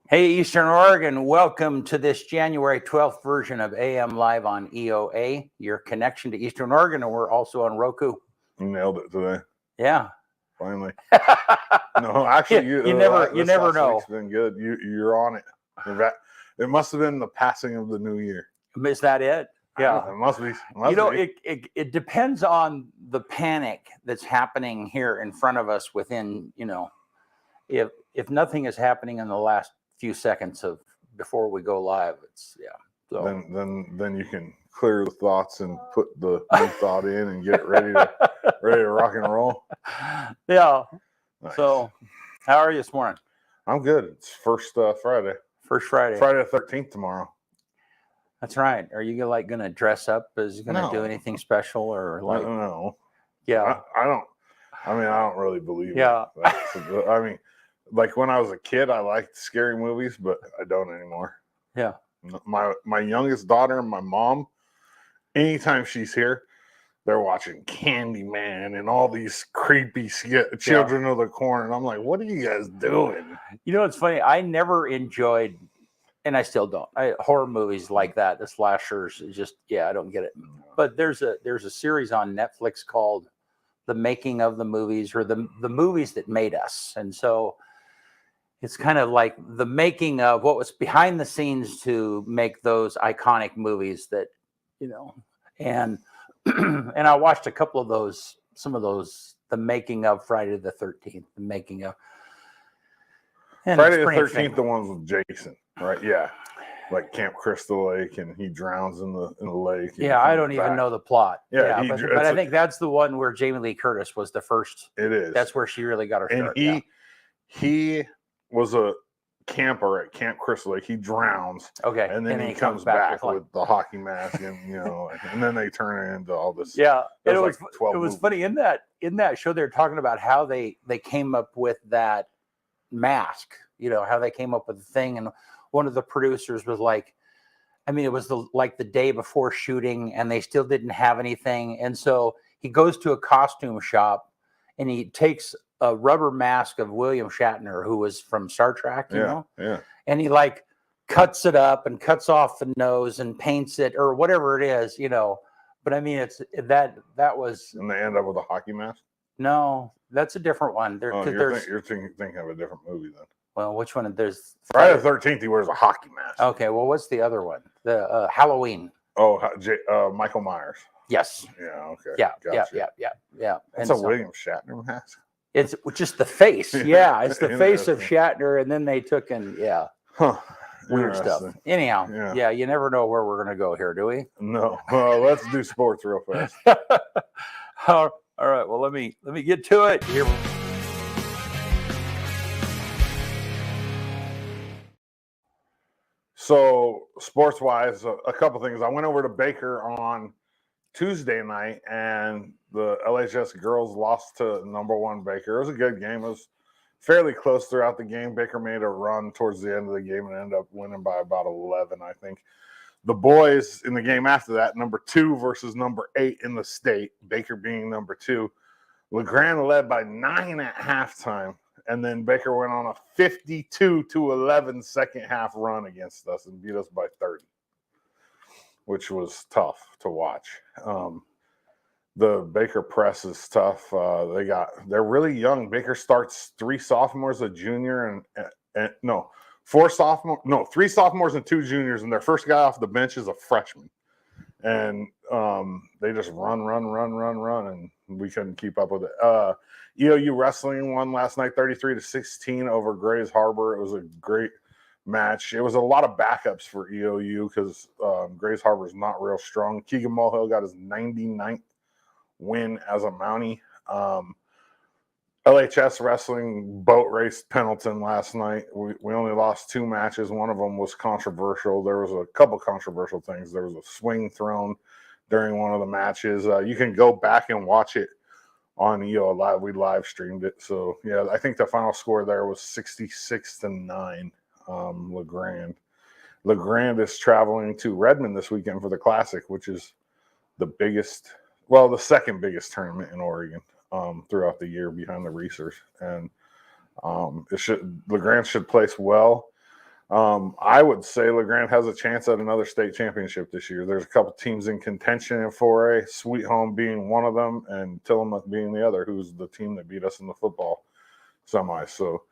Hey, Eastern Oregon, welcome to this January 12th version of AM Live on EOA, your connection to Eastern Oregon, and we're also on Roku. You nailed it today. Yeah. Finally. No, actually, you never know. Week's been good. You're on it. It must have been the passing of the new year. Is that it? Yeah. It must be. It depends on the panic that's happening here in front of us within, if nothing is happening in the last few seconds of before we go live, so then you can clear the thoughts and put the new thought in and get ready to rock and roll. Yeah. Nice. So how are you this morning? I'm good. It's first Friday. Friday the 13th tomorrow. That's right. Are you gonna dress up? Is you gonna do anything special or like? No. Yeah. I don't really believe it. I mean, like when I was a kid, I liked scary movies, but I don't anymore. Yeah. My youngest daughter and my mom, anytime she's here, they're watching Candyman and all these creepy Children of the Corn. And I'm like, what are you guys doing? You know, it's funny. I never enjoyed, and I still don't, horror movies like that. The slashers is just, I don't get it. But there's a series on Netflix called The Making of the Movies, or the movies that made us. And so it's kind of like the making of what was behind the scenes to make those iconic movies that, and and I watched a couple of those, some of those, the making of Friday the 13th, the making of Friday the 13th, the ones with Jason, right? Yeah. Like Camp Crystal Lake, and he drowns in the lake. Yeah, I don't even know the plot. Yeah, but I think that's the one where Jamie Lee Curtis was the first. It is. That's where she really got her start. And he was a camper at Camp Crystal Lake. He drowns. Okay. And then he comes back with the hockey mask, and and then they turn it into all this. Yeah. It was funny in that show. They're talking about how they came up with that mask. How they came up with the thing, and one of the producers was like, it was the day before shooting, and they still didn't have anything, and so he goes to a costume shop, and he takes a rubber mask of William Shatner, who was from Star Trek, you know? Yeah. And he cuts it up and cuts off the nose and paints it or whatever it is, But it's that was. And they end up with a hockey mask? No, that's a different one. You're thinking of a different movie then. Well, which one? There's Friday the 13th. He wears a hockey mask. Okay. Well, what's the other one? The Halloween. Oh, Michael Myers. Yes. Yeah. Okay. Yeah. Gotcha. Yeah. It's a William Shatner mask. It's just the face. Yeah, it's the face of Shatner, and then they took weird stuff. Anyhow, you never know where we're going to go here, do we? No. Let's do sports real fast. All right. Well, let me get to it here. So, sports-wise, a couple things. I went over to Baker on Tuesday night, and the LHS girls lost to number 1 Baker. It was a good game. It was fairly close throughout the game. Baker made a run towards the end of the game and ended up winning by about 11, I think. The boys in the game after that, number 2 versus number 8 in the state, Baker being number 2. Grande led by 9 at halftime, and then Baker went on a 52-11 second half run against us and beat us by 30. Which was tough to watch. The Baker press is tough. They're really young. Baker starts 3 sophomores, a junior, and 3 sophomores and 2 juniors, and their first guy off the bench is a freshman. And they just run, and we couldn't keep up with it. EOU wrestling won last night 33-16 over Grays Harbor. It was a great match. It was a lot of backups for EOU because Grays Harbor is not real strong. Keegan Mulhill got his 99th win as a Mountie. LHS wrestling boat raced Pendleton last night. We only lost 2 matches. One of them was controversial. There was a couple controversial things. There was a swing thrown during one of the matches. You can go back and watch it on EOA Live. We live streamed it. So, I think the final score there was 66-9. LeGrand is traveling to Redmond this weekend for the Classic, which is the second biggest tournament in Oregon throughout the year behind the Reesers. And LeGrand should place well. I would say LeGrande has a chance at another state championship this year. There's a couple teams in contention in 4A, Sweet Home being one of them, and Tillamook being the other, who's the team that beat us in the football semi. So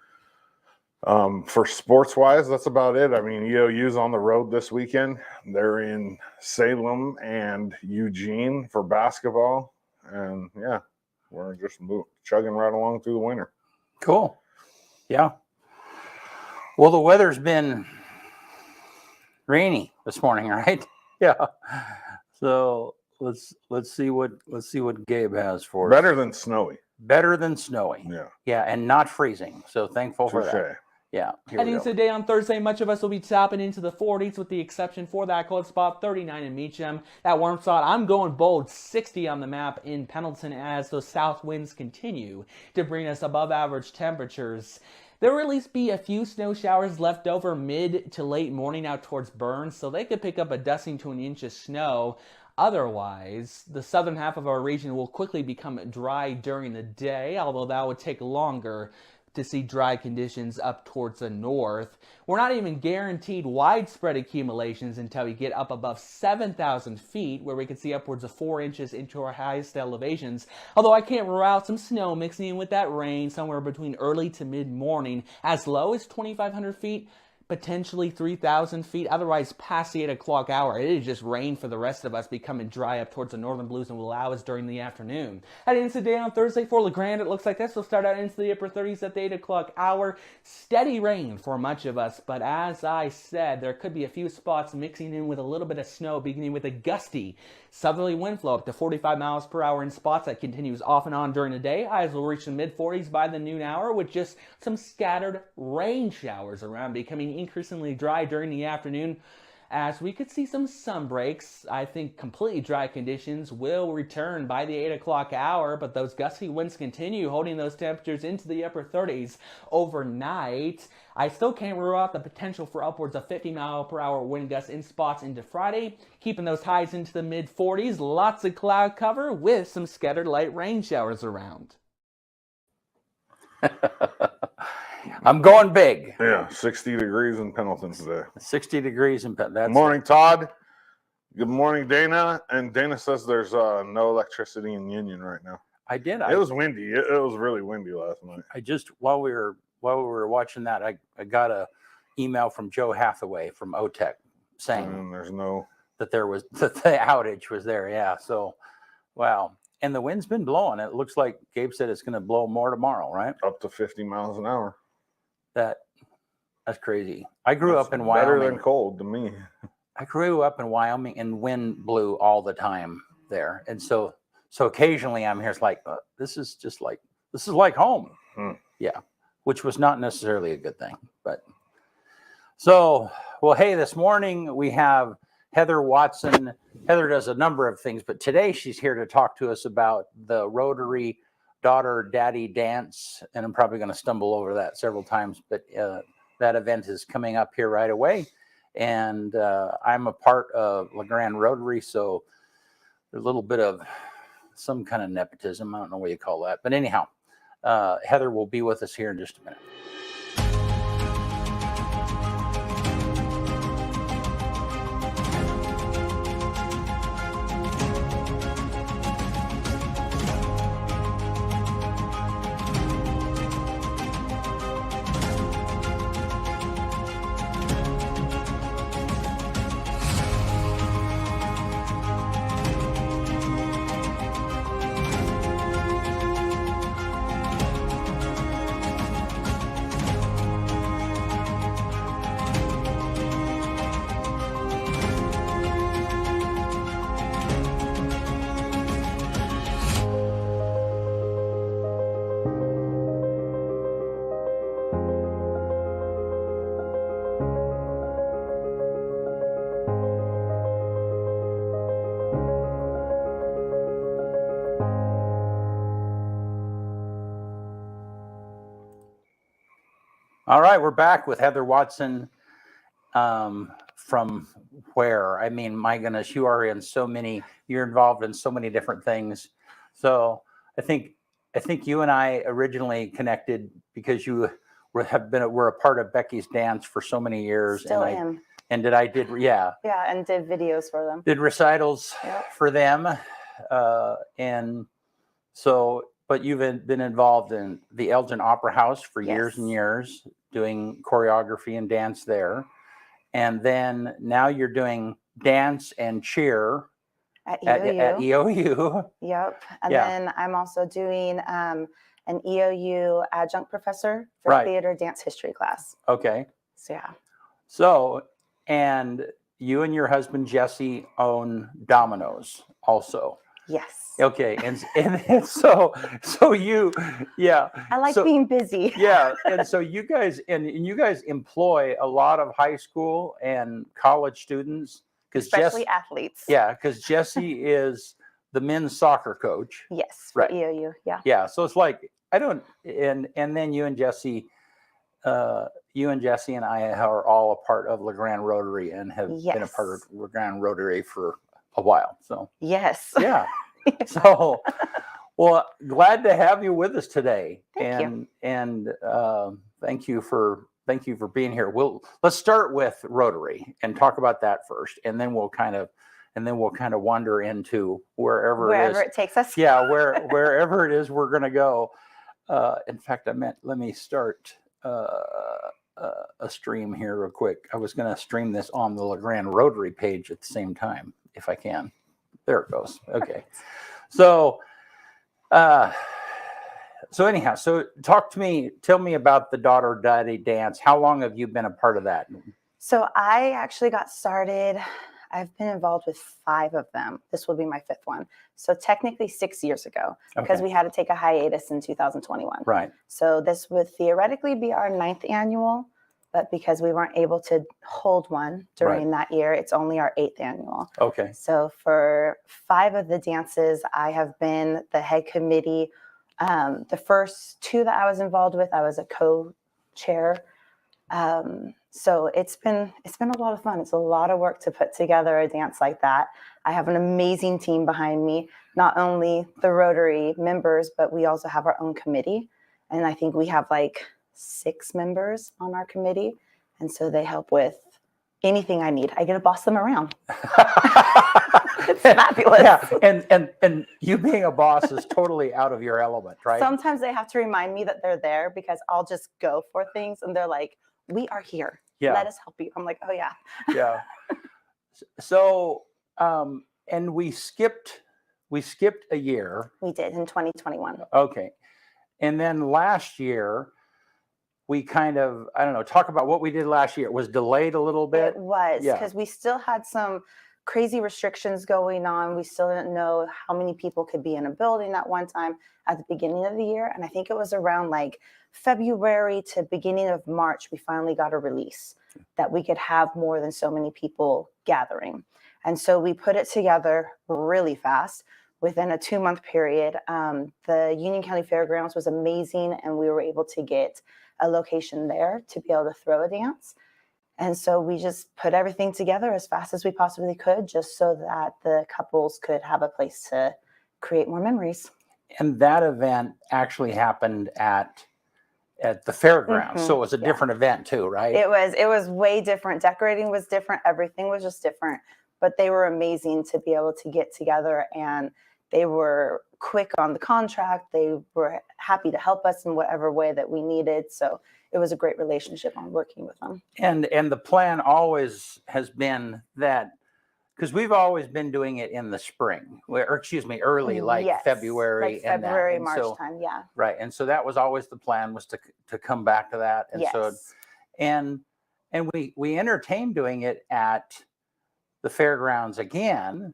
for sports-wise, that's about it. I mean, EOU's on the road this weekend. They're in Salem and Eugene for basketball. And, yeah, we're just chugging right along through the winter. Cool. Yeah. Well, the weather's been rainy this morning, right? Yeah. So let's see what Gabe has for us. Better than snowy. Better than snowy. Yeah. Yeah, and not freezing. So thankful for that. Yeah. Heading into the day on Thursday, much of us will be topping into the 40s with the exception for that cold spot, 39 in Meacham. That warm spot, I'm going bold, 60 on the map in Pendleton as those south winds continue to bring us above average temperatures. There will at least be a few snow showers left over mid to late morning out towards Burns, so they could pick up a dusting to an inch of snow. Otherwise, the southern half of our region will quickly become dry during the day, although that would take longer to see dry conditions up towards the north. We're not even guaranteed widespread accumulations until we get up above 7,000 feet, where we could see upwards of 4 inches into our highest elevations. Although I can't rule out some snow mixing in with that rain somewhere between early to mid-morning, as low as 2,500 feet, potentially 3,000 feet. Otherwise, past the 8 o'clock hour, it is just rain for the rest of us, becoming dry up towards the northern blues and will allow us during the afternoon. Heading into the day on Thursday for LeGrande, it looks like this will start out into the upper 30s at the 8 o'clock hour. Steady rain for much of us, but as I said, there could be a few spots mixing in with a little bit of snow, beginning with a gusty southerly wind flow up to 45 miles per hour in spots that continues off and on during the day. Highs will reach the mid-40s by the noon hour, with just some scattered rain showers around, becoming increasingly dry during the afternoon, as we could see some sun breaks. I think completely dry conditions will return by the 8 o'clock hour, but those gusty winds continue, holding those temperatures into the upper 30s overnight. I still can't rule out the potential for upwards of 50 mile per hour wind gusts in spots into Friday, keeping those highs into the mid 40s. Lots of cloud cover with some scattered light rain showers around. I'm going big. Yeah, 60 degrees in Pendleton today. 60 degrees in Pendleton. Good morning, Todd. Good morning, Dana. And Dana says there's no electricity in Union right now. I did. It was windy. It was really windy last night. I just while we were watching that, I got a email from Joe Hathaway from OTEC saying that there was that the outage was there. Yeah. So, wow. And the wind's been blowing. It looks like Gabe said it's going to blow more tomorrow, right? Up to 50 miles an hour. That's crazy. I grew up in Wyoming. Better than cold to me. I grew up in Wyoming, and wind blew all the time there, and so occasionally I'm here. It's like this is like home. Yeah, which was not necessarily a good thing, but so well. Hey, this morning we have Heather Watson. Heather does a number of things, but today she's here to talk to us about the Rotary Daughter Daddy Dance, and I'm probably going to stumble over that several times, but that event is coming up here right away, and I'm a part of LeGrande Rotary, so there's a little bit of some kind of nepotism. I don't know what you call that, but anyhow, Heather will be with us here in just a minute. All right, we're back with Heather Watson from where? I mean, my goodness, you're involved in so many different things. So I think you and I originally connected because you were a part of Becky's dance for so many years. Still and am. and did Yeah, and did videos for them. did recitals Yep. for them. And so, but you've been involved in the Elgin Opera House for years and Yes. years, doing choreography and dance there. And then now you're doing dance and cheer At at EOU. EOU. Yep. And Yeah. then I'm also doing an EOU adjunct professor for Right. theater dance history class. Okay. So yeah. So, and you and your husband Jesse own Domino's also. Yes. Okay, and so you, yeah. I like so, being busy. Yeah, and so you guys and you guys employ a lot of high school and college students because Especially athletes. Yeah, because Jesse is the men's soccer coach. Yes. For Right. EOU. Yeah. Yeah, so it's like I don't, and then you and Jesse and I are all a part of Grande Rotary and have been a part of Grande Rotary for a while. So Yes. yeah. So, well, glad to have you with us today. Thank you. And thank you for being here. Let's start with Rotary and talk about that first, and then we'll kind of wander into wherever it takes us. Yeah, wherever it is we're going to go. In fact, let me start a stream here real quick. I was going to stream this on the Grande Rotary page at the same time, if I can. There it goes. Okay. So anyhow, so tell me about the Daughter Daddy dance. How long have you been a part of that? So I actually got started, I've been involved with 5 of them. This will be my 5th one. So technically 6 years ago, because we had to take a hiatus in 2021. Right. So this would theoretically be our 9th annual, but because we weren't able to hold one during that year, it's only our 8th annual. Okay. So for 5 of the dances, I have been the head committee. The first 2 that I was involved with, I was a co-chair. So it's been a lot of fun. It's a lot of work to put together a dance like that. I have an amazing team behind me, not only the Rotary members, but we also have our own committee. And I think we have like 6 members on our committee. And so they help with anything I need. I get to boss them around. It's fabulous. Yeah, and you being a boss is totally out of your element, right? Sometimes they have to remind me that they're there because I'll just go for things and they're like, we are here. Yeah. Let us help you. I'm like, oh yeah. Yeah. So, and we skipped a year. We did in 2021. Okay. And then last year, we kind of, I don't know, talk about what we did last year. It was delayed a little bit. It was Yeah. because we still had some crazy restrictions going on. We still didn't know how many people could be in a building at one time at the beginning of the year. And I think it was around like February to beginning of March, we finally got a release that we could have more than so many people gathering. And so we put it together really fast within a 2-month period. The Union County Fairgrounds was amazing, and we were able to get a location there to be able to throw a dance. And so we just put everything together as fast as we possibly could, just so that the couples could have a place to create more memories. And that event actually happened at the fairgrounds. So it was a different event too, right? It was way different. Decorating was different. Everything was just different. But they were amazing to be able to get together, and they were quick on the contract. They were happy to help us in whatever way that we needed. So it was a great relationship on working with them. And the plan always has been that, because we've always been doing it in the spring, early, like February, like February, March so, time, yeah. Right, and so that was always the plan, was to come back to that, and so and we entertained doing it at the fairgrounds again,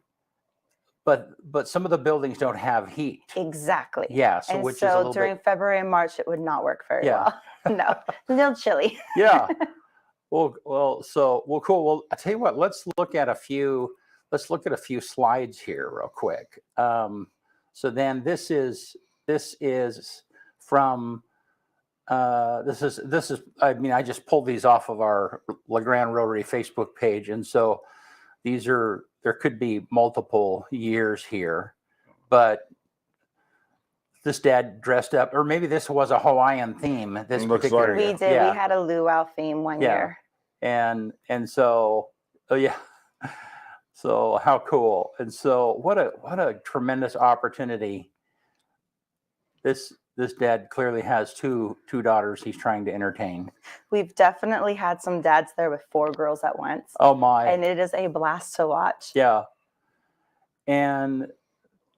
but some of the buildings don't have heat. Exactly. Yeah, so and which so is a little during bit, February and March, it would not work very well. No, a little chilly. Yeah. Well, cool. Well, I tell you what, let's look at a few slides here real quick. So then this is from this is I mean, I just pulled these off of our Grande Rotary Facebook page, and so there could be multiple years here, but this dad dressed up, or maybe this was a Hawaiian theme. This Looks particular like We it. did. Yeah. We had a luau theme one Yeah. year. and so oh yeah, so how cool. And so what a tremendous opportunity. This dad clearly has two daughters he's trying to entertain. We've definitely had some dads there with 4 girls at once. Oh my. And it is a blast to watch. Yeah. And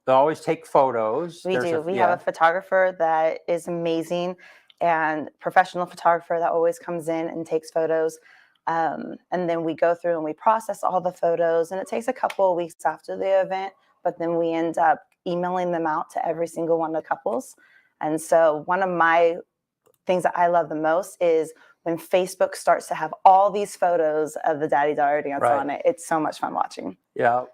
they always take photos. We do. We yeah. have a photographer that is amazing, and professional photographer that always comes in and takes photos. And then we go through and we process all the photos, and it takes a couple of weeks after the event, but then we end up emailing them out to every single one of the couples. And so one of my things that I love the most is when Facebook starts to have all these photos of the daddy-daughter dance Right. on it. It's so much fun watching. Yeah.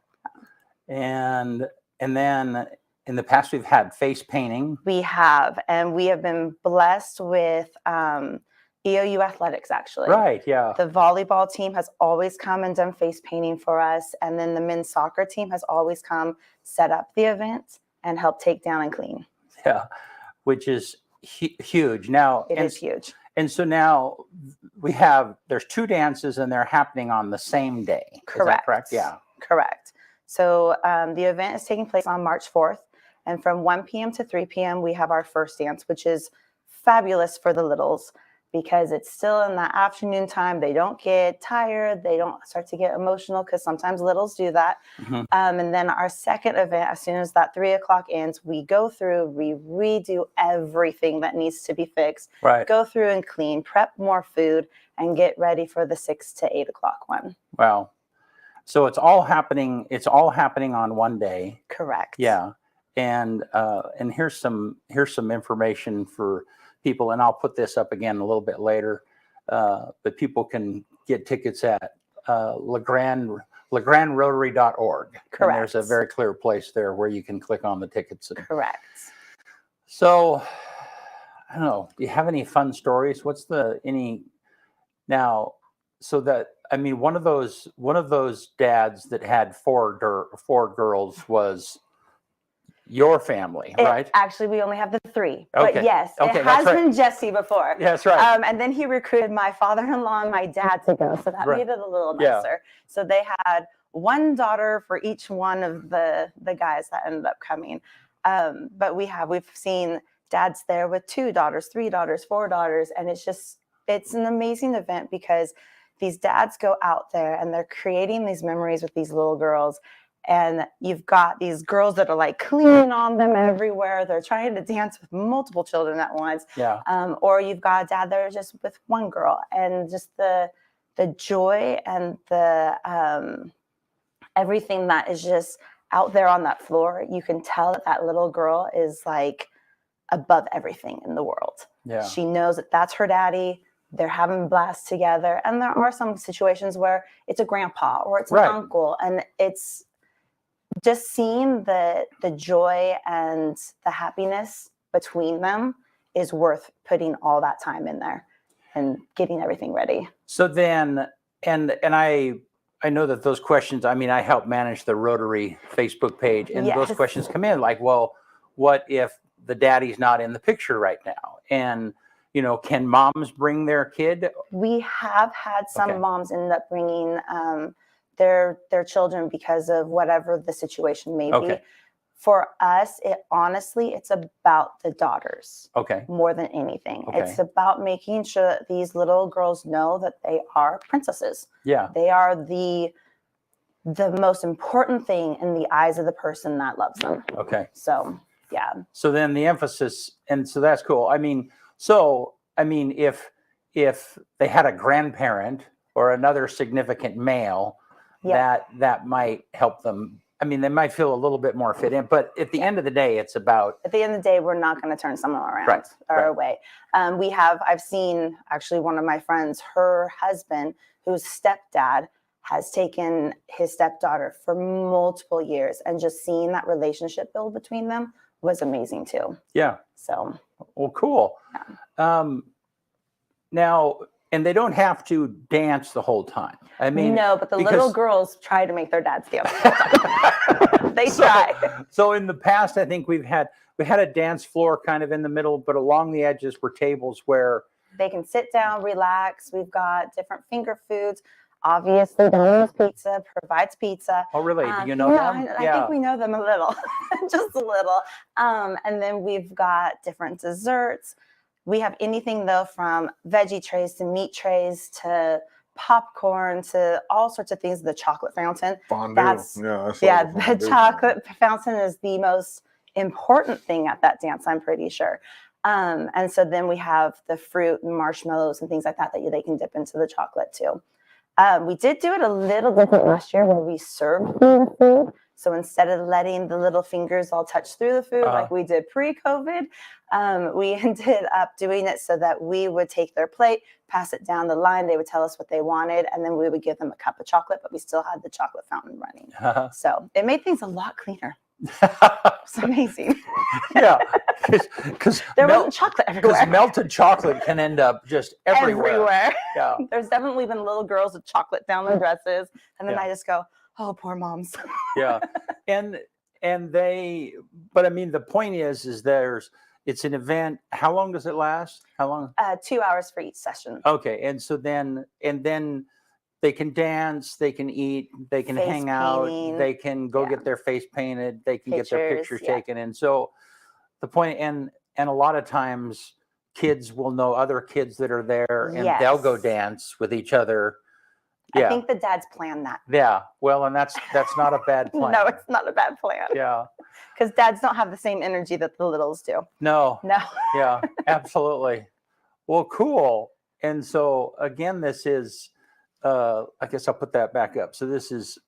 And then in the past we've had face painting. We have, and we have been blessed with EOU athletics, actually. Right. Yeah. The volleyball team has always come and done face painting for us. And then the men's soccer team has always come, set up the event, and help take down and clean. Yeah. Which is huge. Now, It is huge. And so now there's 2 dances and they're happening on the same day. Is that Correct. correct? Yeah. Correct. So the event is taking place on March 4th. And from 1 p.m. to 3 p.m., we have our first dance, which is fabulous for the littles because it's still in that afternoon time. They don't get tired. They don't start to get emotional because sometimes littles do that. Mhm. And then our second event, as soon as that 3 o'clock ends, we go through, we redo everything that needs to be fixed, Right. go through and clean, prep more food, and get ready for the 6 to 8 o'clock one. Wow. So it's all happening on one day. Correct. Yeah. And here's some information for people, and I'll put this up again a little bit later. But people can get tickets at LeGrandeRotary.org. Correct. And there's a very clear place there where you can click on the tickets. Correct. So I don't know. Do you have any fun stories? Now? So that, I mean, one of those dads that had four girls was your family, right? Actually, we only have the 3. Okay. But yes, Okay, it that's has right. been Jesse before. Yeah, that's right. And then he recruited my father-in-law and my dad to go. So that Right. made it a little Yeah. nicer. So they had one daughter for each one of the guys that ended up coming. But we've seen dads there with 2 daughters, 3 daughters, 4 daughters. And it's an amazing event because these dads go out there and they're creating these memories with these little girls. And you've got these girls that are like cleaning on them everywhere. They're trying to dance with multiple children at once. Yeah. Or you've got a dad that are just with one girl, and just the joy and the everything that is just out there on that floor. You can tell that little girl is like above everything in the world. Yeah. She knows that that's her daddy. They're having blasts together. And there are some situations where it's a grandpa or it's an Right. uncle, and it's just seeing the joy and the happiness between them is worth putting all that time in there and getting everything ready. So then, and I know that those questions, I mean, I help manage the Rotary Facebook page, and those Yes. questions come in like, well, what if the daddy's not in the picture right now? And, can moms bring their kid? We have had some Okay. moms end up bringing their children because of whatever the situation may be. Okay. For us, it's about the daughters Okay. more than anything. Okay. It's about making sure that these little girls know that they are princesses. Yeah. They are the most important thing in the eyes of the person that loves them. Okay. So, yeah. So then the emphasis, and so that's cool. I mean, if they had a grandparent or another significant male, Yeah. that might help them. I mean, they might feel a little bit more fit in, but at the end of the day, it's about. At the end of the day, we're not going to turn someone around Right, or right. away. I've seen actually one of my friends, her husband, whose stepdad has taken his stepdaughter for multiple years, and just seeing that relationship build between them was amazing too. Yeah. So, Well, cool. Now, and they don't have to dance the whole time. I mean, no, but the little because- girls try to make their dads dance. They try. So in the past, I think we had a dance floor kind of in the middle, but along the edges were tables where they can sit down, relax. We've got different finger foods. Obviously, Domino's Pizza provides pizza. Oh, really? Do you know them? I think we know them a little, just a little. And then we've got different desserts. We have anything, though, from veggie trays to meat trays to popcorn to all sorts of things. The chocolate fountain. Fondue. The chocolate fountain is the most important thing at that dance, I'm pretty sure. And so then we have the fruit and marshmallows and things like that they can dip into the chocolate too. We did do it a little different last year where we served the food. So instead of letting the little fingers all touch through the food like we did pre-COVID, we ended up doing it so that we would take their plate, pass it down the line. They would tell us what they wanted, and then we would give them a cup of chocolate, but we still had the chocolate fountain running. So it made things a lot cleaner. It's amazing. Yeah, because there wasn't chocolate everywhere. Because melted chocolate can end up just everywhere. Yeah. There's definitely been little girls with chocolate down their dresses, and then I just go, "Oh, poor moms." Yeah, and they, but I mean, the point is it's an event. How long does it last? How long? 2 hours for each session. Okay, and so then they can dance, they can eat, they can hang out, they can go get their face painted, they can get their pictures taken. And so the point, and a lot of times kids will know other kids that are there and they'll go dance with each other. Yeah. I think the dads plan that. Yeah. Well, and that's not a bad plan. No, it's not a bad plan. Yeah. Because dads don't have the same energy that the littles do. No. No. Yeah, absolutely. Well, cool. And so again, this is, I guess I'll put that back up. So this is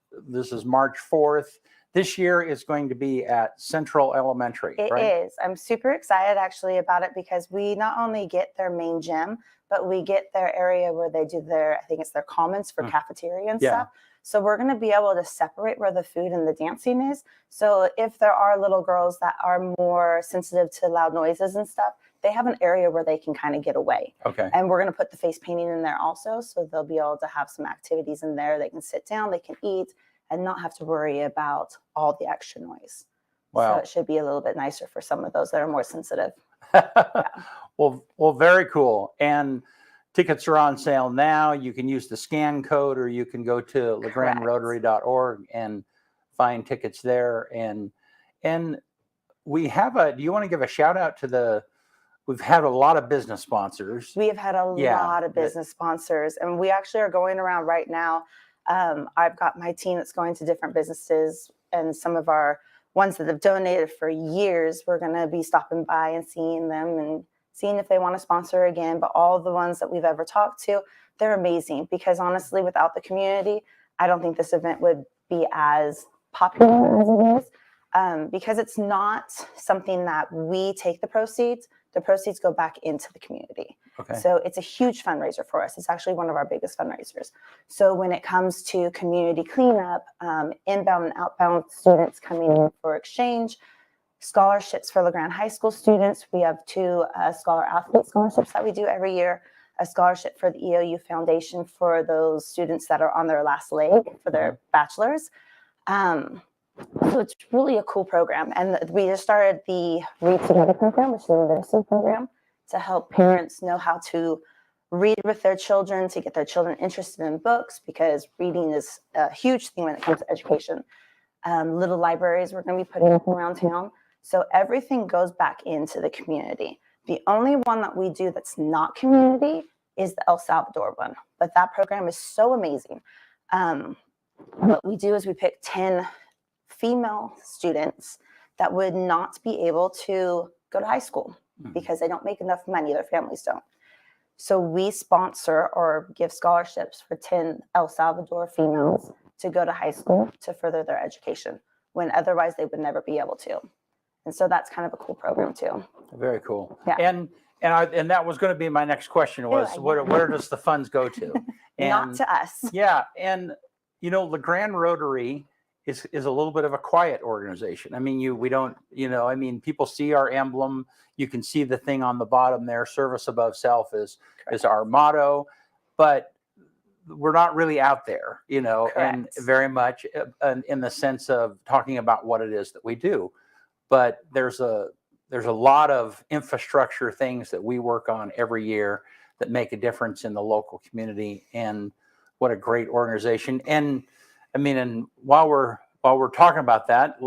March 4th. This year is going to be at Central Elementary, right? It is. I'm super excited actually about it because we not only get their main gym, but we get their area where they do I think it's their commons for cafeteria and stuff. So we're going to be able to separate where the food and the dancing is. So if there are little girls that are more sensitive to loud noises and stuff, they have an area where they can kind of get away. Okay. And we're going to put the face painting in there also. So they'll be able to have some activities in there. They can sit down, they can eat, and not have to worry about all the extra noise. Wow. So it should be a little bit nicer for some of those that are more sensitive. Well, very cool. And tickets are on sale now. You can use the scan code, or you can go to legrandrotary.org and find tickets there. And we have do you want to give a shout out to we've had a lot of business sponsors. We have had a lot of business sponsors, and we actually are going around right now. I've got my team that's going to different businesses, and some of our ones that have donated for years, we're going to be stopping by and seeing them and seeing if they want to sponsor again. But all the ones that we've ever talked to, they're amazing, because honestly, without the community, I don't think this event would be as popular as it is, because it's not something that we take the proceeds. The proceeds go back into the community. Okay. So it's a huge fundraiser for us. It's actually one of our biggest fundraisers. So when it comes to community cleanup, inbound and outbound students coming in for exchange, scholarships for LeGrand High School students, we have 2 Scholar Athlete scholarships that we do every year, a scholarship for the EOU Foundation for those students that are on their last leg for their bachelor's. So it's really a cool program. And we just started the Read Together program, which is a literacy program to help parents know how to read with their children, to get their children interested in books, because reading is a huge thing when it comes to education. Little libraries we're going to be putting up around town. So everything goes back into the community. The only one that we do that's not community is the El Salvador one. But that program is so amazing. What we do is we pick 10 female students that would not be able to go to high school because they don't make enough money, their families don't. So we sponsor or give scholarships for 10 El Salvador females to go to high school to further their education, when otherwise they would never be able to. And so that's kind of a cool program too. Very cool. Yeah. And that was going to be my next question was, where does the funds go to? And, not to us. Yeah. And, LeGrand Rotary is a little bit of a quiet organization. I mean, we don't, people see our emblem. You can see the thing on the bottom there, service above self is our motto. But we're not really out there, you know, and Correct. very much in the sense of talking about what it is that we do. But there's a lot of infrastructure things that we work on every year that make a difference in the local community. And what a great organization. And I mean, and while we're talking about that,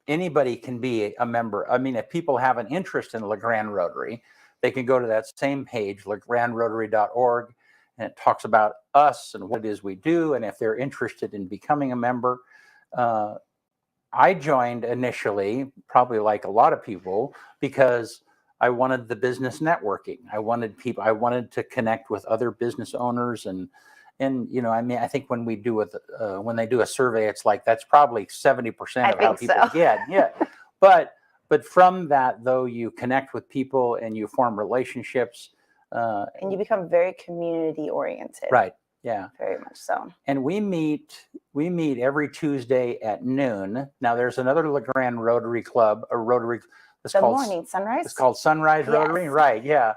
anybody can be a member. I mean, if people have an interest in Grande Rotary, they can go to that same page, granderotary.org, and it talks about us and what it is we do. And if they're interested in becoming a member, I joined initially, probably like a lot of people, because I wanted the business networking. I wanted to connect with other business owners, and you know, I mean, I think when they do a survey, it's like that's probably 70% of how people get. Yeah, but from that though, you connect with people and you form relationships, and you become very community oriented. Right. Yeah. Very much so. And we meet every Tuesday at noon. Now there's another Grande Rotary Club, a Rotary. Morning Sunrise. It's called Sunrise Rotary, yes. Right? Yeah.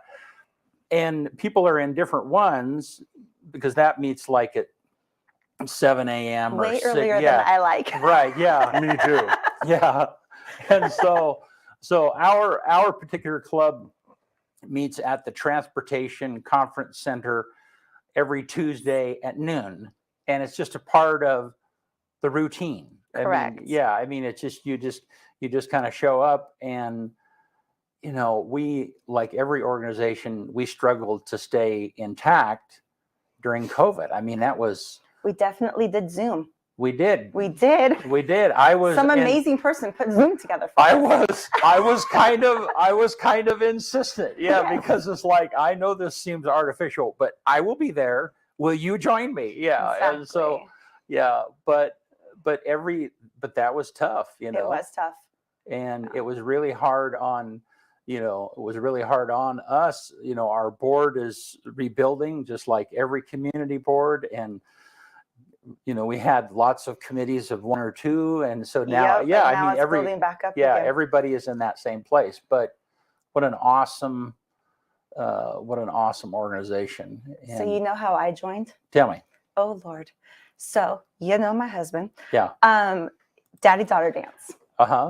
And people are in different ones because that meets like at 7 a.m. Way or 6. earlier than I like. Right. Yeah. Me too. Yeah. And so our particular club meets at the Transportation Conference Center every Tuesday at noon, and it's just a part of the routine. Correct. I mean, it's just you just kind of show up, and you know, we, like every organization, we struggled to stay intact during COVID. I mean, we definitely did Zoom. We did. Some amazing person put Zoom together for us. I was kind of insistent. Yeah, because it's like, I know this seems artificial, but I will be there. Will you join me? Yeah. Exactly. And so, yeah, but that was tough, you know. It was tough. And it was really hard on, us. You know, our board is rebuilding just like every community board, and you know, we had lots of committees of one or two, and so now, I mean, building back up. Yeah, again. everybody is in that same place. But what an awesome organization. And so you know how I joined? Tell me. Oh Lord. So you know my husband. Yeah. Daddy-daughter dance.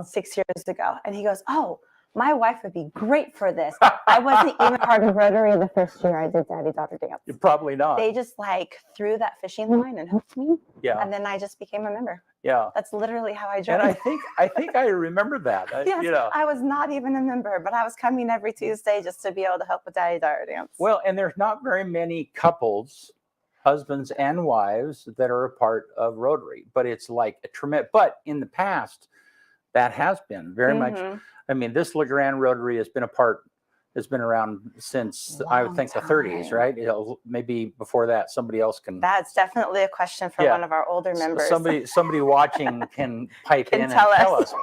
6 years ago, and he goes, "Oh, my wife would be great for this." I wasn't even part of Rotary the first year I did daddy-daughter dance. Probably not. They just like threw that fishing line and hooked me. Yeah. And then I just became a member. Yeah. That's literally how I joined. And I think I remember that. Yes, you know. I was not even a member, but I was coming every Tuesday just to be able to help with daddy-daughter dance. Well, and there's not very many couples, husbands and wives, that are a part of Rotary, but it's like a tremendous. But in the past, that has been very much. I mean, this Grande Rotary has been around since I would think the 30s, right? Maybe before that, somebody else can. That's definitely a question for one of our older members. Somebody watching can pipe in and tell us.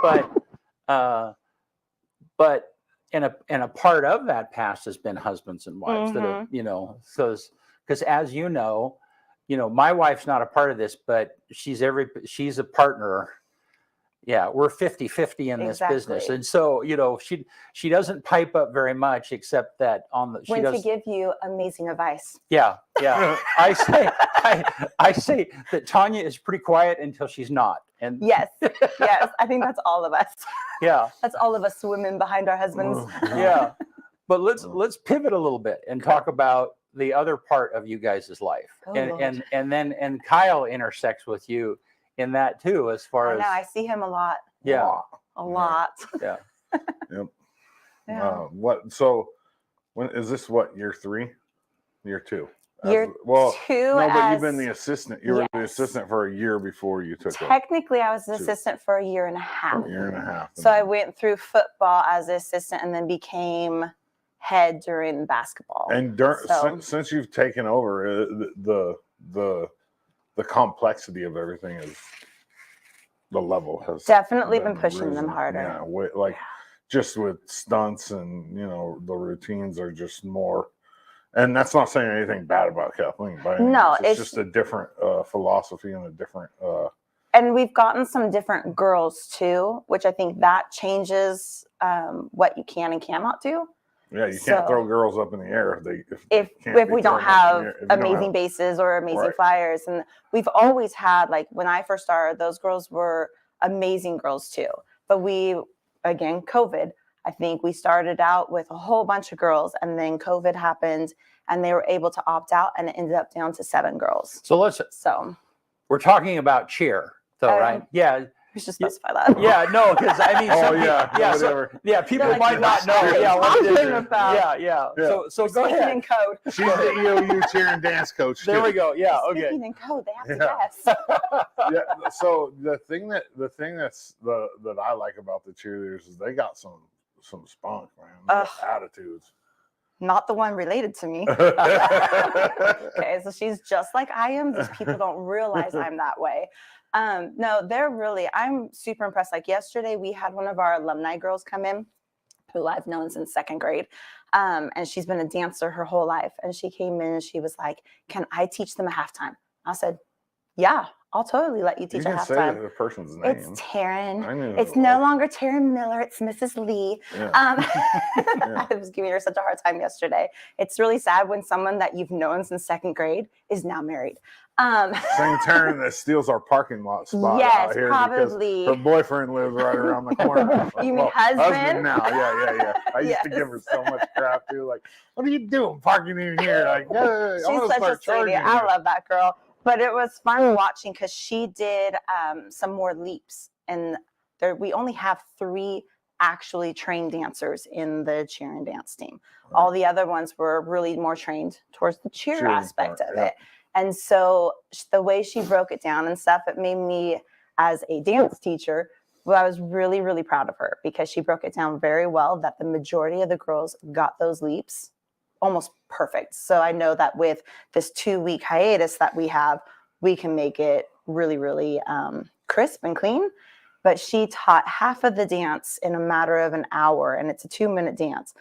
But and a part of that past has been husbands and wives that have, you know, because as you know, my wife's not a part of this, but she's a partner. Yeah, we're 50-50 in this business. And so, you know, she doesn't pipe up very much, except that to give you amazing advice. Yeah. I say that Tanya is pretty quiet until she's not. And yes, I think that's all of us. Yeah. That's all of us women behind our husbands. Yeah. But let's pivot a little bit and talk about the other part of you guys' life. And Kyle intersects with you in that too, as far as I see him a lot. Yeah. A lot. Yeah. Yep. So when is this, year 3? Year 2? Year 2. No, but you've been the assistant. You were the assistant for a year before you took it. Technically, I was the assistant for a year and a half. So I went through football as an assistant and then became head during basketball. And since you've taken over, the complexity of everything is the level has definitely been pushing them harder. Yeah, just with stunts and the routines are just more. And that's not saying anything bad about Kathleen. It's just a different philosophy and a different. And we've gotten some different girls too, which I think that changes what you can and cannot do. Yeah, you can't throw girls up in the air if we don't have amazing bases or amazing flyers. And we've always had, like, when I first started, those girls were amazing girls too. But again, COVID, I think we started out with a whole bunch of girls, and then COVID happened and they were able to opt out, and it ended up down to 7 girls. So we're talking about cheer though, right? Yeah. We should specify that. Yeah, no, because I mean, people might not know. Yeah. So go ahead. In code. She's the EOU cheer and dance coach. There we go. Yeah, okay. Speaking in code, they have to guess. Yeah. So the thing that I like about the cheerleaders is they got some spunk, man. They got attitudes. Not the one related to me. Okay, so she's just like I am. These people don't realize I'm that way. No, I'm super impressed. Like yesterday, we had one of our alumni girls come in who I've known since 2nd grade. And she's been a dancer her whole life. And she came in and she was like, "Can I teach them a halftime?" I said, "Yeah, I'll totally let you teach a halftime." Say the person's name. It's Taryn. It's no longer Taryn Miller. It's Mrs. Lee. Yeah. I was giving her such a hard time yesterday. It's really sad when someone that you've known since 2nd grade is now married. Same Taryn that steals our parking lot spot out here probably. Because her boyfriend lives right around the corner. You mean husband? now, yeah. I used to give her so much crap too. Like, what are you doing parking in here? Like, she's such a sweetie. I love that girl. But it was fun watching because she did some more leaps, and we only have 3 actually trained dancers in the cheer and dance team. Right. All the other ones were really more trained towards the cheer aspect of it. And so the way she broke it down and stuff, it made me, as a dance teacher, I was really, really proud of her because she broke it down very well that the majority of the girls got those leaps almost perfect. So I know that with this 2-week hiatus that we have, we can make it really, really crisp and clean. But she taught half of the dance in a matter of an hour, and it's a 2-minute dance.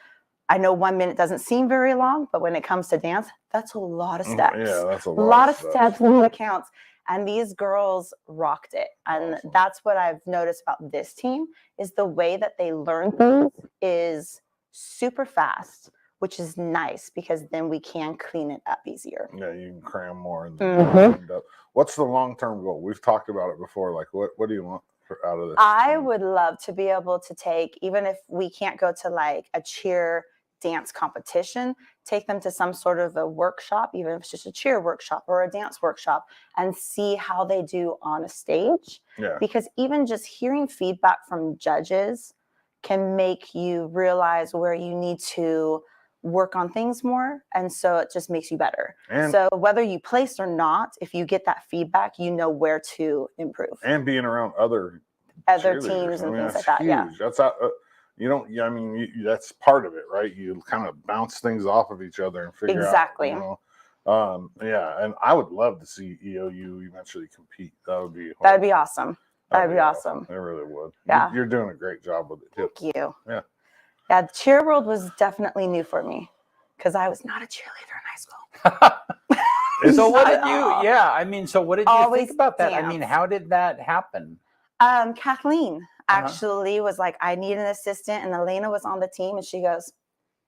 I know 1 minute doesn't seem very long, but when it comes to dance, that's a lot of steps. Yeah, that's a lot of steps when it counts. And these girls rocked it. And that's what I've noticed about this team is the way that they learn things is super fast, which is nice because then we can clean it up easier. Yeah, you can cram more. And what's the long-term goal? We've talked about it before. Like, what do you want out of this? I would love to be able to take, even if we can't go to like a cheer dance competition, take them to some sort of a workshop, even if it's just a cheer workshop or a dance workshop, and see how they do on a stage. Yeah. Because even just hearing feedback from judges can make you realize where you need to work on things more, and so it just makes you better. And so whether you place or not, if you get that feedback, you know where to improve. And being around other teams and things like that. Huge. Yeah, that's you don't. I mean, that's part of it, right? You kind of bounce things off of each other and figure exactly. out. Yeah, and I would love to see EOU eventually compete. That'd be awesome. That'd be awesome. It really would. Yeah, you're doing a great job with it too. Thank you. Yeah. Yeah, the cheer world was definitely new for me because I was not a cheerleader in high school. So what did you? Yeah, I mean, so what did you think about that? Dance. I mean, how did that happen? Kathleen actually was like, I need an assistant, and Elena was on the team, and she goes,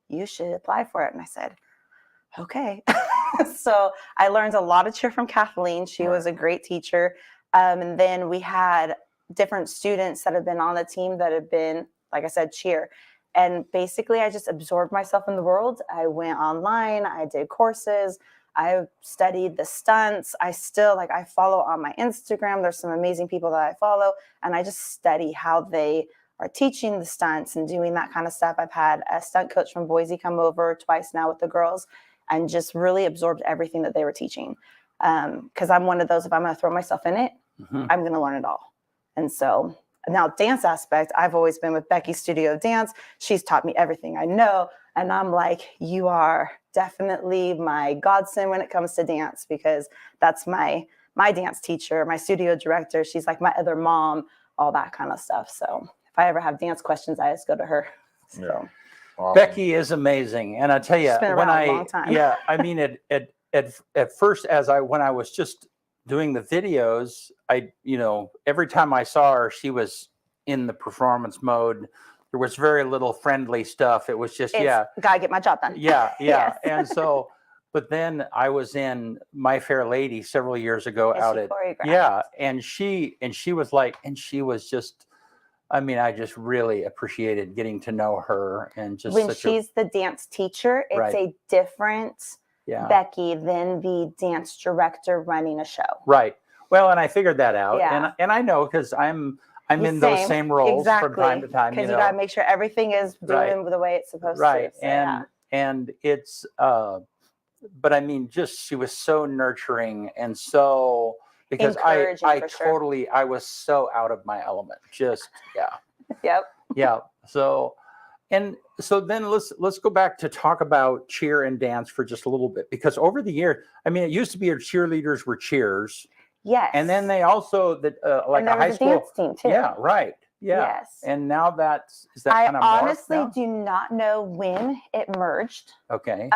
"You should apply for it." And I said, "Okay." So I learned a lot of cheer from Kathleen. She was a great teacher, and then we had different students that have been on the team that have been, like I said, cheer. And basically, I just absorbed myself in the world. I went online. I did courses. I studied the stunts. I follow on my Instagram. There's some amazing people that I follow. And I just study how they are teaching the stunts and doing that kind of stuff. I've had a stunt coach from Boise come over twice now with the girls and just really absorbed everything that they were teaching. Because I'm one of those, if I'm going to throw myself in it, I'm going to learn it all. And so now, dance aspect, I've always been with Becky's Studio of Dance. She's taught me everything I know. And I'm like, you are definitely my godsend when it comes to dance, because that's my dance teacher, my studio director. She's like my other mom, all that kind of stuff. So if I ever have dance questions, I just go to her. So. Yeah. Awesome. Becky is amazing. And I tell you, she's been around a long time. Yeah, I mean, at first, when I was just doing the videos, every time I saw her, she was in the performance mode, there was very little friendly stuff. It was just, gotta get my job done. yeah. Yes. And so, but then I was in My Fair Lady several years ago And out she at, choreographed. and she was like, and she was just, I mean, I just really appreciated getting to know her, and just When such she's the dance teacher, it's Right. a different yeah. Becky than the dance director running a show. Right. Well, and I figured that out, Yeah. and I know, because I'm The in those same roles from time to time. Because you gotta make sure everything is Right. doing the way it's supposed Right. to. So, And it's but I mean, just she was so nurturing, and so, because Encouraging, I for sure. totally, I was so out of my element. Just Yep. yeah. So, and so then let's go back to talk about cheer and dance for just a little bit, because over the years, I mean, it used to be our cheerleaders were cheers, Yes. and then they also like and a there high was a school. dance team too. Yeah. Right. Yeah. Yes. And now is that I kind of morphed honestly now? do not know when it merged. Okay.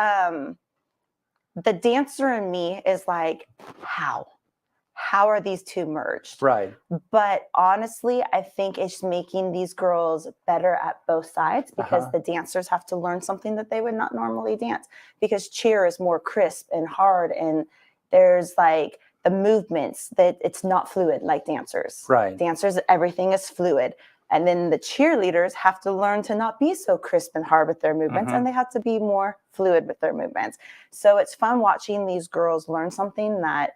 The dancer in me is like, how are these two merged? Right. But honestly, I think it's making these girls better at both sides, because the dancers have to learn something that they would not normally dance, because cheer is more crisp and hard, and there's like the movements that it's not fluid like dancers. Right. Dancers, everything is fluid. And then the cheerleaders have to learn to not be so crisp and hard with their movements, and they have to be more fluid with their movements. So it's fun watching these girls learn something that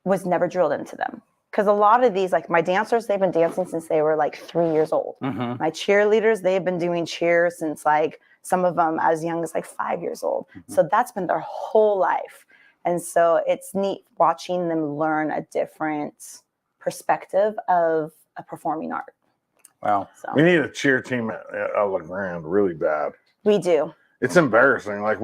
was never drilled into them. Because a lot of these, like my dancers, they've been dancing since they were like 3 years old. My cheerleaders, they've been doing cheer since like some of them as young as like 5 years old. So that's been their whole life. And so it's neat watching them learn a different perspective of a performing art. Wow. So We need a cheer team at La Grande really bad. we do. It's embarrassing. Like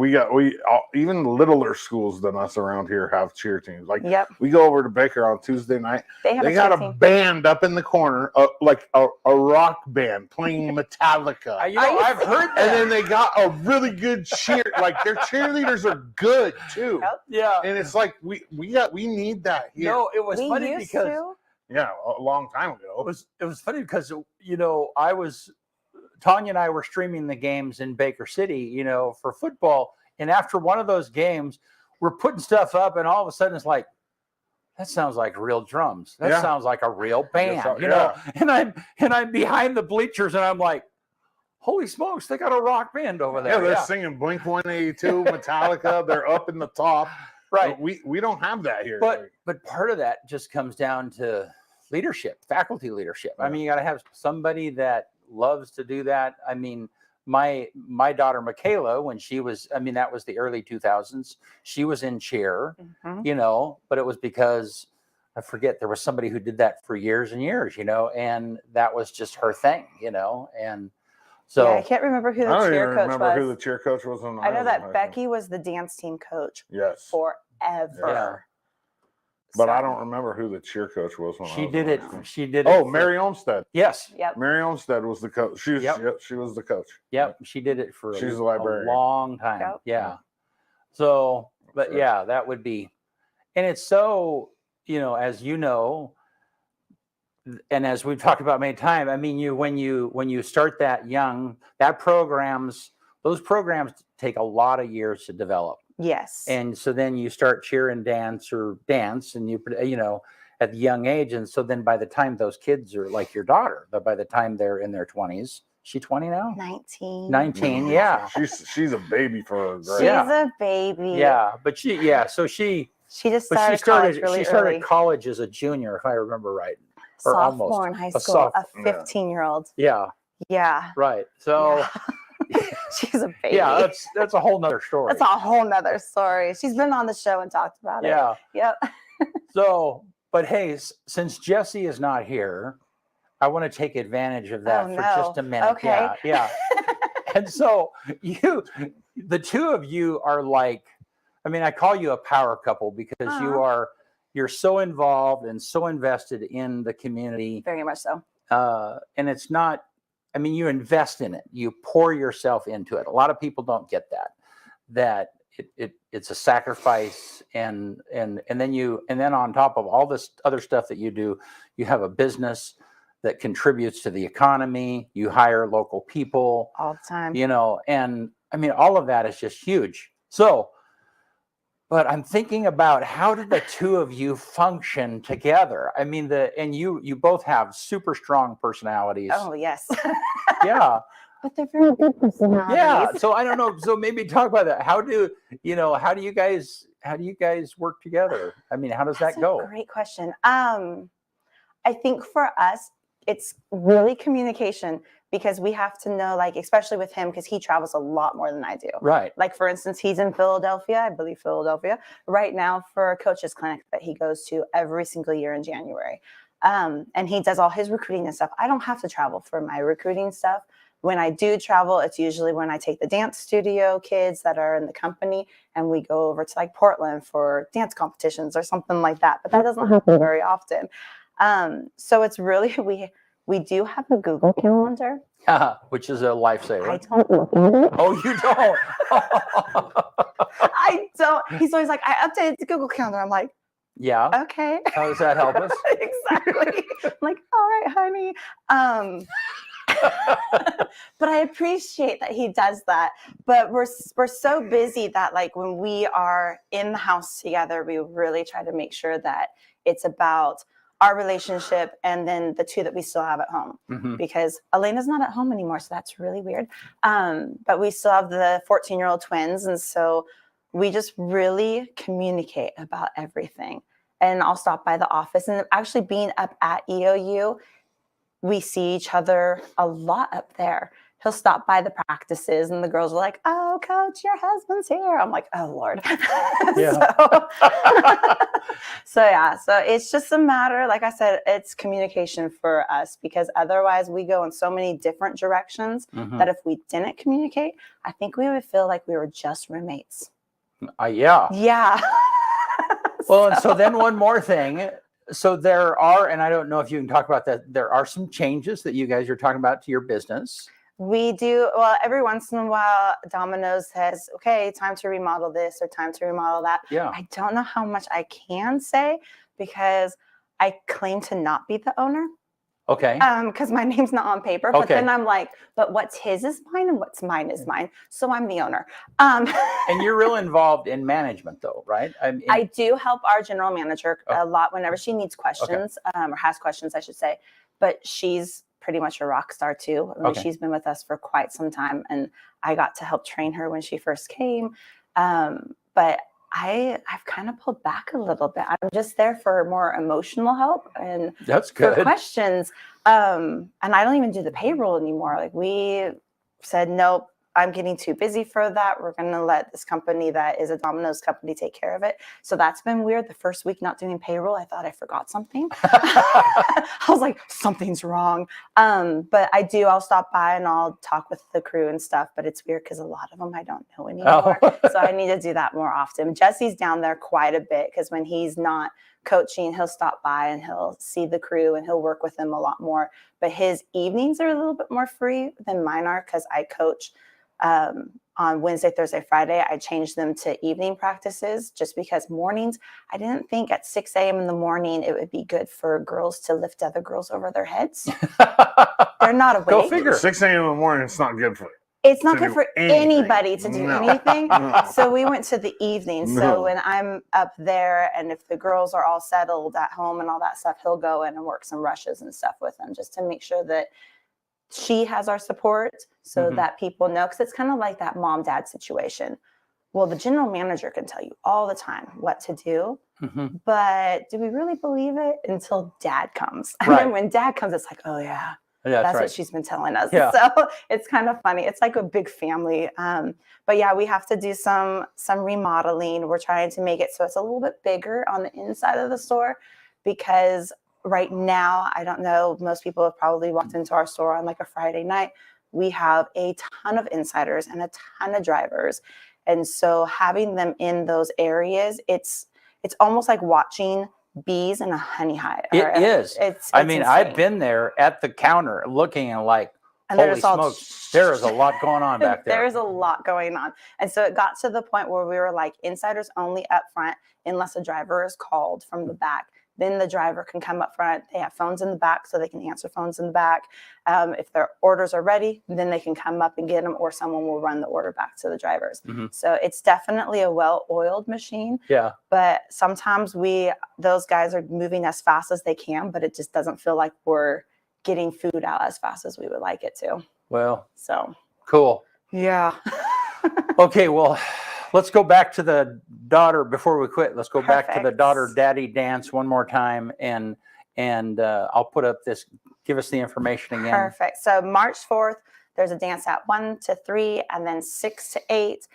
even littler schools than us around here have cheer teams. Like Yep. we go over to Baker on Tuesday night. They have They a got cheer a team. band up in the corner, like a rock band playing Metallica. I've heard that. And then they got a really good cheer. Like their cheerleaders are good too. Yep. Yeah. And it's like we need that here. No, it was We funny used because to. Yeah, a long time ago. it was funny because Tanya and I were streaming the games in Baker City, for football, and after one of those games, we're putting stuff up, and all of a sudden it's like, that sounds like real drums. That sounds like a real band, And I'm behind the bleachers, and I'm like, holy smokes, they got a rock band over there. Yeah, they're singing Blink 182, Metallica. They're up in the top. Right. We don't have that here. But part of that just comes down to leadership, faculty leadership. I mean, you got to have somebody that loves to do that. I mean, my daughter Michaela, when she was, that was the early 2000s, she was in cheer, but it was because I forget, there was somebody who did that for years and years, and that was just her thing, and so I can't remember who the I don't cheer even coach remember was. who the cheer coach was. I know that Becky was the dance team coach Yes. forever. But I don't remember who the cheer coach was. When she I was did in it. high school. She did it. Oh, Mary Olmsted. Yes. Yep. Mary Olmsted was the coach. She was the coach. Yep. She did it for She's a librarian. long time. Yep. Yeah. So, but yeah, that would be, and it's so, as you know, and as we've talked about many times, when you start that young, those programs take a lot of years to develop. Yes. And so then you start cheer and dance, and you at the young age. And so then by the time those kids are like your daughter, but by the time they're in their 20s, she 20 now? 19, yeah. She's a baby for her grade. She's a baby. Yeah, but she just started college really she started early. college as a junior, if I remember right. Or Sophomore almost. in high school, a Yeah. 15-year-old. Yeah, Yeah. right. So She's a baby. yeah, that's a whole nother story. That's a whole nother story. She's been on the show and talked about it. Yeah. Yep. So, but hey, since Jesse is not here, I want to take advantage of that for just a minute. Okay. Yeah. And so the two of you are like, I call you a power couple because you're so involved and so invested in the community. Very much so. And it's not, you invest in it. You pour yourself into it. A lot of people don't get that it's a sacrifice, and then on top of all this other stuff that you do, you have a business that contributes to the economy. You hire local people, All the time. and I mean, all of that is just huge. So, but I'm thinking about how did the two of you function together? I mean, and you both have super strong personalities. Oh, yes. Yeah. But they're very good personalities. Yeah. So I don't know. So maybe talk about that. How do you guys work together? I mean, how does That's that go? a great question. I think for us, it's really communication, because we have to know, like, especially with him, because he travels a lot more than I do. Right. Like, for instance, he's in Philadelphia, I believe Philadelphia, right now for a coach's clinic that he goes to every single year in January. And he does all his recruiting and stuff. I don't have to travel for my recruiting stuff. When I do travel, it's usually when I take the dance studio kids that are in the company and we go over to like Portland for dance competitions or something like that. But that doesn't happen very often. So it's really, we do have a Google Calendar. Which is a lifesaver. I don't look at it. Oh, you don't? I don't. He's always like, I updated the Google Calendar. I'm like, Yeah. okay. How does that help us? Exactly. I'm like, all right, honey. But I appreciate that he does that. But we're so busy that, like, when we are in the house together, we really try to make sure that it's about our relationship and then the two that we still have at home. Mm-hmm. Because Elena's not at home anymore, so that's really weird. But we still have the 14-year-old twins, and so we just really communicate about everything. And I'll stop by the office, and actually being up at EOU, we see each other a lot up there. He'll stop by the practices and the girls are like, oh, coach, your husband's here. I'm like, oh, Lord. Yeah. So it's just a matter, like I said, it's communication for us, because otherwise we go in so many different directions Mm-hmm. that if we didn't communicate, I think we would feel like we were just roommates. Yeah. Yeah. Well, and so then one more thing. So there are, and I don't know if you can talk about that, there are some changes that you guys are talking about to your business. We do. Well, every once in a while, Domino's says, okay, time to remodel this or time to remodel that. Yeah. I don't know how much I can say because I claim to not be the owner. Okay. Because my name's not on paper. But Okay. then I'm like, but what's his is mine and what's mine is mine. So I'm the owner. And you're real involved in management, though, right? I do help our general manager a lot whenever she needs questions, or has questions, I should say. But she's pretty much a rock star too. I mean, she's been with us for quite some time, and I got to help train her when she first came. But I've kind of pulled back a little bit. I'm just there for more emotional help and that's good. For questions. And I don't even do the payroll anymore. Like, we said, nope, I'm getting too busy for that. We're going to let this company that is a Domino's company take care of it. So that's been weird. The first week not doing payroll, I thought I forgot something. I was like, something's wrong. But I'll stop by and I'll talk with the crew and stuff. But it's weird because a lot of them I don't know anymore. So I need to do that more often. Jesse's down there quite a bit because when he's not coaching, he'll stop by and he'll see the crew and he'll work with them a lot more. But his evenings are a little bit more free than mine are because I coach on Wednesday, Thursday, Friday. I changed them to evening practices just because mornings, I didn't think at 6 a.m. in the morning it would be good for girls to lift other girls over their heads. They're not awake. Go figure. 6 a.m. in the morning, it's not good for you. It's not good for anybody to do anything. No. So we went to the evening. So when I'm up there and if the girls are all settled at home and all that stuff, he'll go in and work some rushes and stuff with them just to make sure that she has our support so that people know, because it's kind of like that mom-dad situation. Well, the general manager can tell you all the time what to do, but do we really believe it until dad comes? And then when dad comes, it's like, oh yeah, that's what she's been telling us. Yeah. So it's kind of funny. It's like a big family. But yeah, we have to do some remodeling. We're trying to make it so it's a little bit bigger on the inside of the store because right now, I don't know, most people have probably walked into our store on like a Friday night. We have a ton of insiders and a ton of drivers. And so having them in those areas, it's almost like watching bees in a honey hive. It is. It's I mean, insane. I've been there at the counter looking and like, And holy smokes, there is a lot going on back there. There's a lot going on. And so it got to the point where we were like insiders only up front, unless a driver is called from the back. then the driver can come up front. They have phones in the back, so they can answer phones in the back. If their orders are ready, then they can come up and get them, or someone will run the order back to the drivers. So it's definitely a well-oiled machine. Yeah. But sometimes those guys are moving as fast as they can, but it just doesn't feel like we're getting food out as fast as we would like it to. Well, So cool. yeah. Okay, well, let's go back to the daughter before we quit. Let's go back to the Perfect. daughter daddy dance one more time, and I'll put up this. Give us the information again. Perfect. So March 4th, there's a dance at 1 to 3, and then 6 to 8.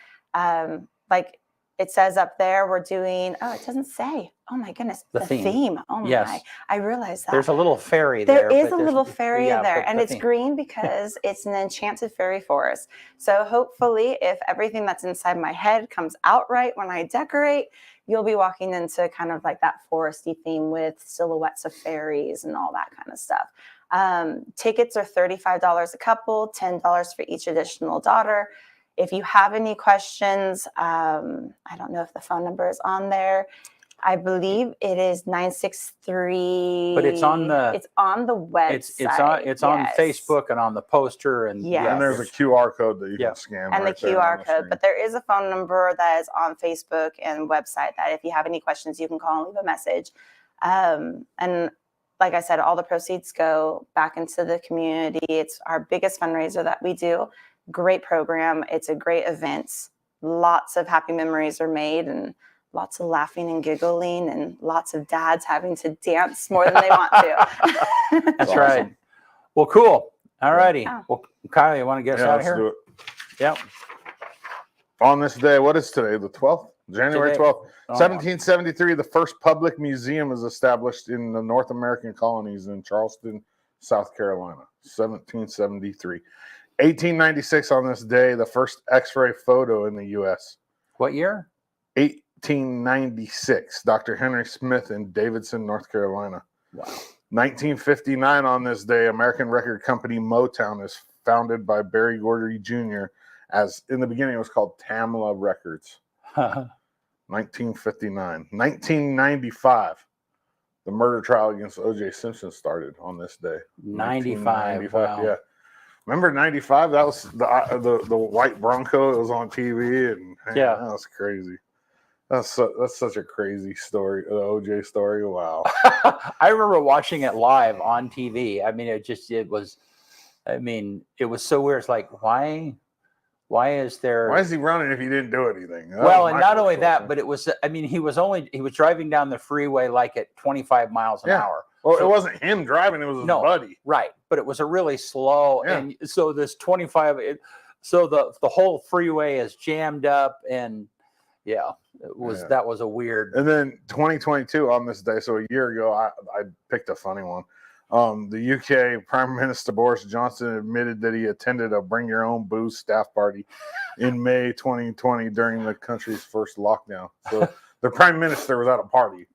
Like it says up there, we're doing. Oh, it doesn't say. Oh my goodness, The theme. Oh my! Yes. I realized that. There's a little fairy there. There is but a there's- little fairy yeah, there, but and the it's theme. green because it's an enchanted fairy forest. So hopefully, if everything that's inside my head comes out right when I decorate, you'll be walking into kind of like that foresty theme with silhouettes of fairies and all that kind of stuff. Tickets are $35 a couple, $10 for each additional daughter. If you have any questions, I don't know if the phone number is on there. I believe it is 963. But it's on the website. It's on yes. Facebook and on the poster and Yes. And there's a QR code that you Yeah. can scan. And right the there on QR the code. screen. But there is a phone number that is on Facebook and website that if you have any questions, you can call and leave a message. And like I said, all the proceeds go back into the community. It's our biggest fundraiser that we do. Great program. It's a great event. Lots of happy memories are made, and lots of laughing and giggling, and lots of dads having to dance more than they want to. That's right. Well, cool. All righty. Yeah. Well, Kyle, you want to get us out of let's do here? it. Yep. On this day, what is today? The 12th? January Today. 12th. Oh. 1773, the first public museum is established in the North American colonies in Charleston, South Carolina. 1773. 1896, on this day, the first X-ray photo in the U.S. What year? 1896, Dr. Henry Smith in Davidson, North Carolina. Wow. 1959, on this day, American record company Motown is founded by Berry Gordy Jr. As in the beginning, it was called Tamla Records. 1959. 1995, the murder trial against O.J. Simpson started on this day. 95. Wow. Yeah. Remember 95? That was the white Bronco. It was on TV, and man, Yeah. that was crazy. That's such a crazy story. The OJ story. Wow. I remember watching it live on TV. I mean, it was so weird. It's like, why is there? Why is he running if he didn't do anything? That Well, was and my not first only that, question. but it was, I mean, he was driving down the freeway like at 25 miles an Yeah. hour. Well, So- it wasn't him driving; it was his No. buddy. Right. But it was a really slow. Yeah. And so this 25, so the whole freeway is jammed up, and yeah, that was a weird. And then 2022 on this day, so a year ago, I picked a funny one. The UK Prime Minister Boris Johnson admitted that he attended a Bring Your Own Booze staff party in May 2020 during the country's first lockdown. So the Prime Minister was at a party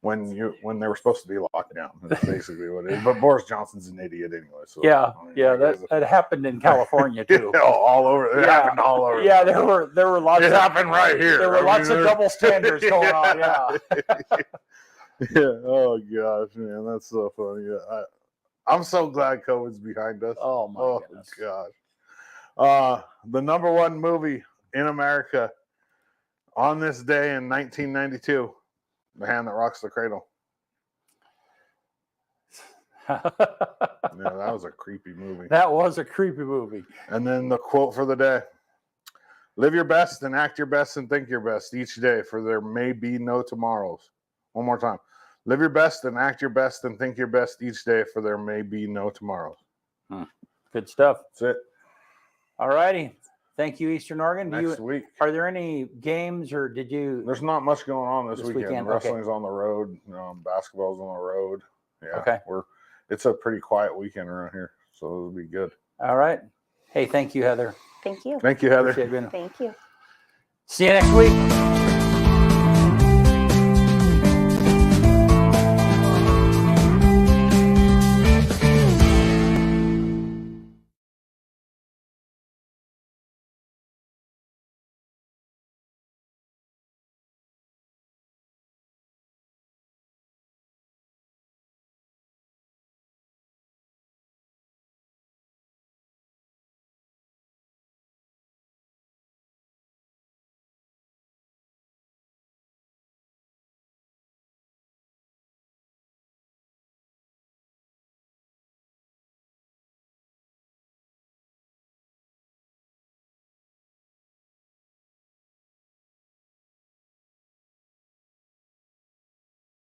when they were supposed to be locked down. That's basically what it is. But Boris Johnson's an idiot anyway. So Yeah, I mean, yeah, I guess- that happened in California too. all over. It Yeah. happened all over. Yeah, there were lots. It happened right here. There were I mean, lots of there- double standards going on. Yeah. Yeah. Oh gosh, man, that's so funny. Yeah, I'm so glad COVID's behind us. Oh my goodness. gosh. The number one movie in America on this day in 1992, The Hand That Rocks the Cradle. Yeah, that was a creepy movie. That was a creepy movie. And then the quote for the day: "Live your best and act your best and think your best each day, for there may be no tomorrows." One more time. Live your best and act your best and think your best each day, for there may be no tomorrows. Good stuff. That's it. All righty. Thank you, Eastern Oregon. Next week. Are there any games, or did you? There's not much going on this weekend. weekend, okay. Wrestling's on the road. Basketball's on the road. Yeah. Okay. It's a pretty quiet weekend around here, so it'll be good. All right. Hey, thank you, Heather. Thank you. Thank you, Heather. Appreciate being- Thank you. See you next week.